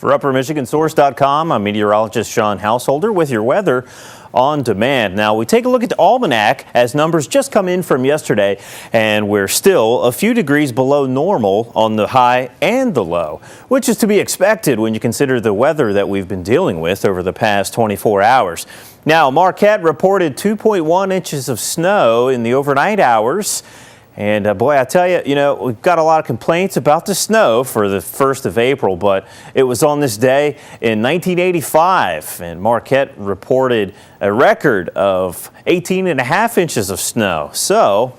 For UpperMichiganSource.com, I'm meteorologist Sean Householder with your weather on demand. Now, we take a look at the almanac as numbers just come in from yesterday, and we're still a few degrees below normal on the high and the low, which is to be expected when you consider the weather that we've been dealing with over the past 24 hours. Now, Marquette reported 2.1 inches of snow in the overnight hours. And boy, I tell you, we've got a lot of complaints about the snow for the 1st of April, but it was on this day in 1985, and Marquette reported a record of 18.5 inches of snow. So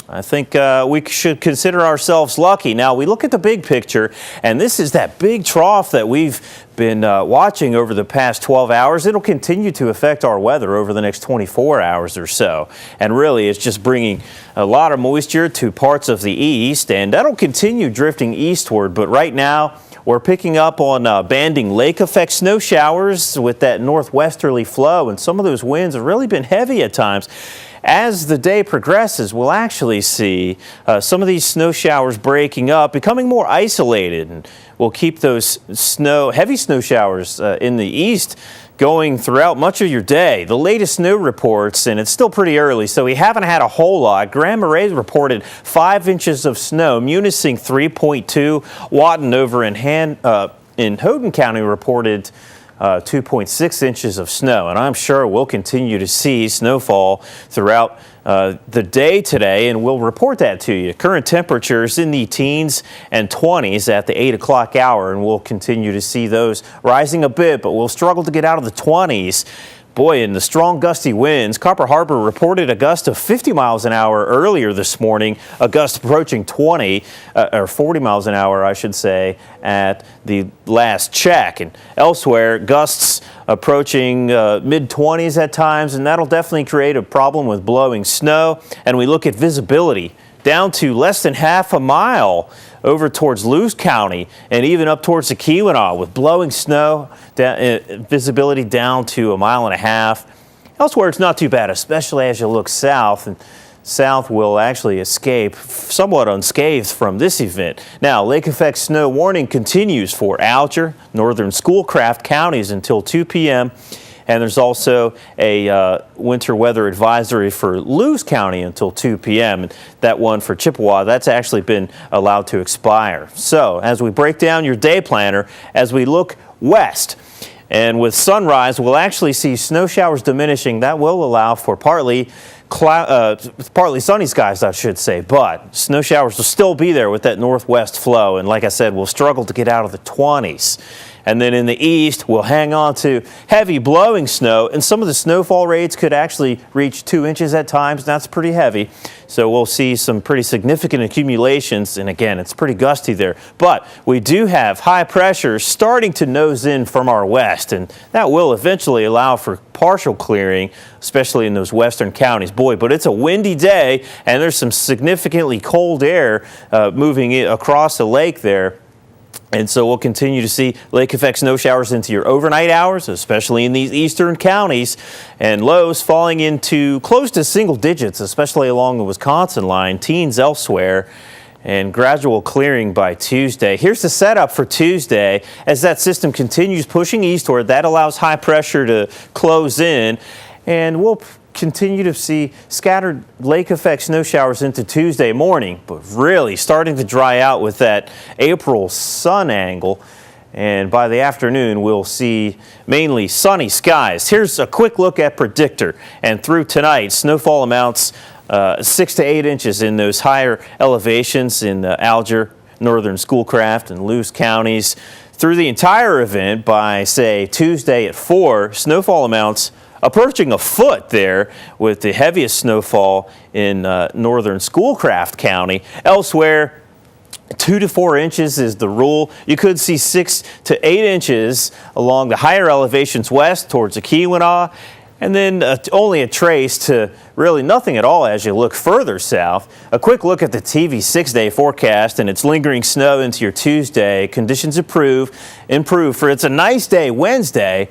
I think we should consider ourselves lucky. Now, we look at the big picture, and this is that big trough that we've been watching over the past 12 hours. It'll continue to affect our weather over the next 24 hours or so. And really, it's just bringing a lot of moisture to parts of the east, and that'll continue drifting eastward. But right now, we're picking up on banding lake effect snow showers with that northwesterly flow, and some of those winds have really been heavy at times. As the day progresses, we'll actually see some of these snow showers breaking up, becoming more isolated, and we'll keep those heavy snow showers in the east going throughout much of your day. The latest snow reports, and it's still pretty early, so we haven't had a whole lot. Grand Marais reported 5 inches of snow, Munising 3.2, Watton over in Houghton County reported 2.6 inches of snow, and I'm sure we'll continue to see snowfall throughout the day today, and we'll report that to you. Current temperatures in the teens and 20s at the 8 o'clock hour, and we'll continue to see those rising a bit, but we'll struggle to get out of the 20s. Boy, in the strong gusty winds, Copper Harbor reported a gust of 50 miles an hour earlier this morning, a gust approaching 40 miles an hour, I should say, at the last check. And elsewhere, gusts approaching mid-20s at times, and that'll definitely create a problem with blowing snow. And we look at visibility down to less than half a mile over towards Lewis County and even up towards the Keweenaw with blowing snow, visibility down to 1.5 miles. Elsewhere, it's not too bad, especially as you look south, and south will actually escape somewhat unscathed from this event. Now, lake effect snow warning continues for Alger, northern Schoolcraft counties until 2 p.m. And there's also a winter weather advisory for Lewis County until 2 p.m. And that one for Chippewa, that's actually been allowed to expire. So as we break down your day planner, as we look west, and with sunrise, we'll actually see snow showers diminishing. That will allow for partly sunny skies, I should say, but snow showers will still be there with that northwest flow. And like I said, we'll struggle to get out of the 20s. And then in the east, we'll hang on to heavy blowing snow, and some of the snowfall rates could actually reach 2 inches at times. That's pretty heavy. So we'll see some pretty significant accumulations, and again, it's pretty gusty there. But we do have high pressure starting to nose in from our west, and that will eventually allow for partial clearing, especially in those western counties. Boy, but it's a windy day, and there's some significantly cold air moving across the lake there. And so we'll continue to see lake effect snow showers into your overnight hours, especially in these eastern counties, and lows falling into close to single digits, especially along the Wisconsin line, teens elsewhere, and gradual clearing by Tuesday. Here's the setup for Tuesday. As that system continues pushing eastward, that allows high pressure to close in, and we'll continue to see scattered lake effect snow showers into Tuesday morning, but really starting to dry out with that April sun angle. And by the afternoon, we'll see mainly sunny skies. Here's a quick look at Predictor. And through tonight, snowfall amounts 6 to 8 inches in those higher elevations in Alger, northern Schoolcraft, and Lewis counties. Through the entire event, by, say, Tuesday at 4, snowfall amounts approaching a foot there, with the heaviest snowfall in northern Schoolcraft County. Elsewhere, 2 to 4 inches is the rule. You could see 6 to 8 inches along the higher elevations west towards the Keweenaw, and then only a trace to really nothing at all as you look further south. A quick look at the TV 6-day forecast, and it's lingering snow into your Tuesday. Conditions improve for it's a nice day Wednesday.